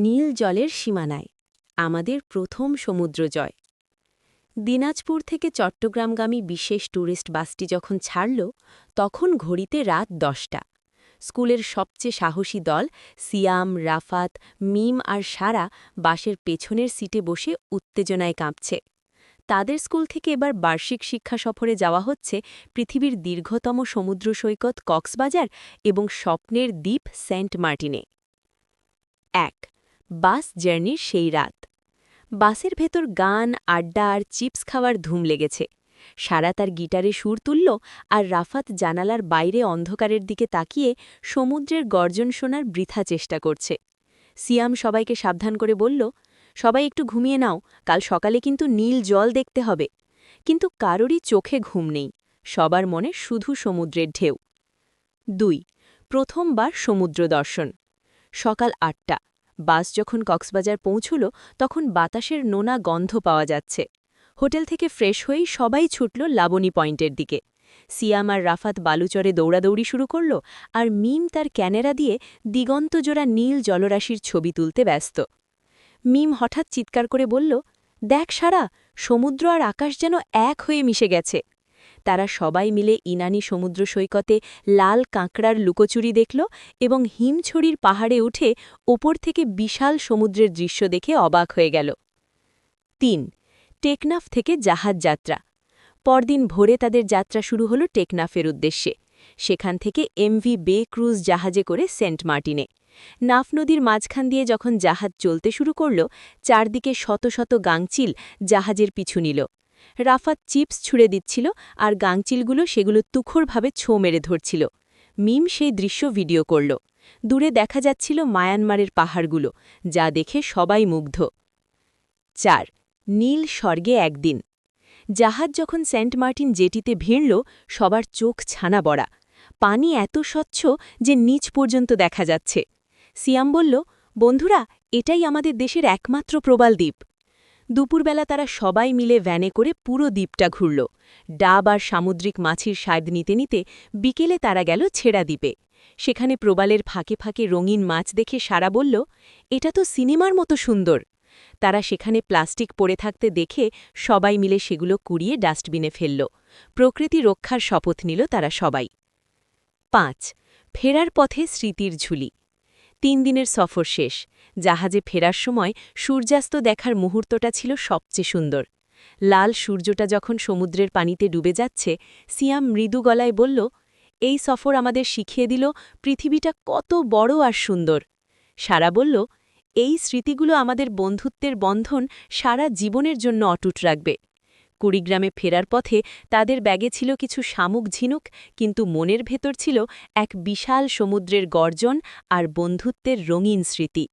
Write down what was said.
নীল জলের সীমানায় আমাদের প্রথম সমুদ্র জয়। দিনাজপুর থেকে চট্টগ্রামগামী বিশেষ ট্যুরিস্ট বাসটি যখন ছাড়ল, তখন ঘড়িতে রাত 10টা। স্কুলের সবচেয়ে সাহসী দল সিয়াম, রাফাত, মিম আর সারা বাসের পেছনের সিটে বসে উত্তেজনায় কাঁপছে। তাদের স্কুল থেকে এবার বার্ষিক শিক্ষা সফরে যাওয়া হচ্ছে পৃথিবীর দীর্ঘতম সমুদ্র সৈকত কক্সবাজার এবং স্বপ্নের দ্বীপ সেন্ট মার্টিনে। ১. বাস জার্নির সেই রাত। বাসের ভেতর গান, আড্ডা আর চিপস খাওয়ার ধুম লেগেছে। সারা তার গিটারে সুর তুলল, আর রাফাত জানালার বাইরে অন্ধকারের দিকে তাকিয়ে সমুদ্রের গর্জন শোনার বৃথা চেষ্টা করছে। সিয়াম সবাইকে সাবধান করে বলল, সবাই একটু ঘুমিয়ে নাও, কাল সকালে কিন্তু নীল জল দেখতে হবে। কিন্তু কারোরই চোখে ঘুম নেই, সবার মনে শুধু সমুদ্রের ঢেউ। ২. প্রথমবার সমুদ্র দর্শন। সকাল ৮টা। বাস যখন কক্সবাজার পৌঁছল, তখন বাতাসের নোনা গন্ধ পাওয়া যাচ্ছে। হোটেল থেকে ফ্রেশ হয়েই সবাই ছুটল লাবণী পয়েন্টের দিকে। সিয়াম আর রাফাত বালুচরে দৌড়াদৌড়ি শুরু করল, আর মিম তার ক্যামেরা দিয়ে দিগন্তজোড়া নীল জলরাশির ছবি তুলতে ব্যস্ত। মিম হঠাৎ চিৎকার করে বলল, দেখ সারা, সমুদ্র আর আকাশ যেন এক হয়ে মিশে গেছে। তারা সবাই মিলে ইনানি সমুদ্র সৈকতে লাল কাঁকড়ার লুকোচুরি দেখল এবং হিমছড়ির পাহাড়ে উঠে ওপর থেকে বিশাল সমুদ্রের দৃশ্য দেখে অবাক হয়ে গেল। ৩. টেকনাফ থেকে জাহাজ যাত্রা। পরদিন ভোরে তাদের যাত্রা শুরু হল টেকনাফের উদ্দেশ্যে। সেখান থেকে এমভি বে ক্রুজ জাহাজে করে সেন্ট মার্টিনে। নাফ নদীর মাঝখান দিয়ে যখন জাহাজ চলতে শুরু করল, চারদিকে শত শত গাংচিল জাহাজের পিছু নিল। রাফাত চিপস ছুঁড়ে দিচ্ছিল, আর গাংচিলগুলো সেগুলো তুখোড়ভাবে ছো মেরে ধরছিল। মিম সেই দৃশ্য ভিডিও করল। দূরে দেখা যাচ্ছিল মায়ানমারের পাহাড়গুলো, যা দেখে সবাই মুগ্ধ। ৪. নীল স্বর্গে একদিন। জাহাজ যখন সেন্ট মার্টিন জেটিতে ভিড়ল, সবার চোখ ছানা বড়া। পানি এত স্বচ্ছ যে নিচ পর্যন্ত দেখা যাচ্ছে। সিয়াম বলল, বন্ধুরা, এটাই আমাদের দেশের একমাত্র প্রবাল দ্বীপ। দুপুরবেলা তারা সবাই মিলে ভ্যানে করে পুরো দ্বীপটা ঘুরল। ডাব আর সামুদ্রিক মাছির স্বাদ নিতে নিতে বিকেলে তারা গেল ছেড়া দ্বীপে। সেখানে প্রবালের ফাঁকে ফাঁকে রঙিন মাছ দেখে সারা বলল, এটা তো সিনেমার মতো সুন্দর। তারা সেখানে প্লাস্টিক পড়ে থাকতে দেখে সবাই মিলে সেগুলো কুড়িয়ে ডাস্টবিনে ফেলল। প্রকৃতি রক্ষার শপথ নিল তারা সবাই। ৫. ফেরার পথে স্মৃতির ঝুলি। ৩ দিনের সফর শেষ। জাহাজে ফেরার সময় সূর্যাস্ত দেখার মুহূর্তটা ছিল সবচেয়ে সুন্দর। লাল সূর্যটা যখন সমুদ্রের পানিতে ডুবে যাচ্ছে, সিয়াম মৃদু গলায় বলল, এই সফর আমাদের শিখিয়ে দিল পৃথিবীটা কত বড় আর সুন্দর। সারা বলল, এই স্মৃতিগুলো আমাদের বন্ধুত্বের বন্ধন সারা জীবনের জন্য অটুট রাখবে। কুড়িগ্রামে ফেরার পথে তাদের ব্যাগে ছিল কিছু শামুক ঝিনুক, কিন্তু মনের ভেতর ছিল এক বিশাল সমুদ্রের গর্জন আর বন্ধুত্বের রঙিন স্মৃতি।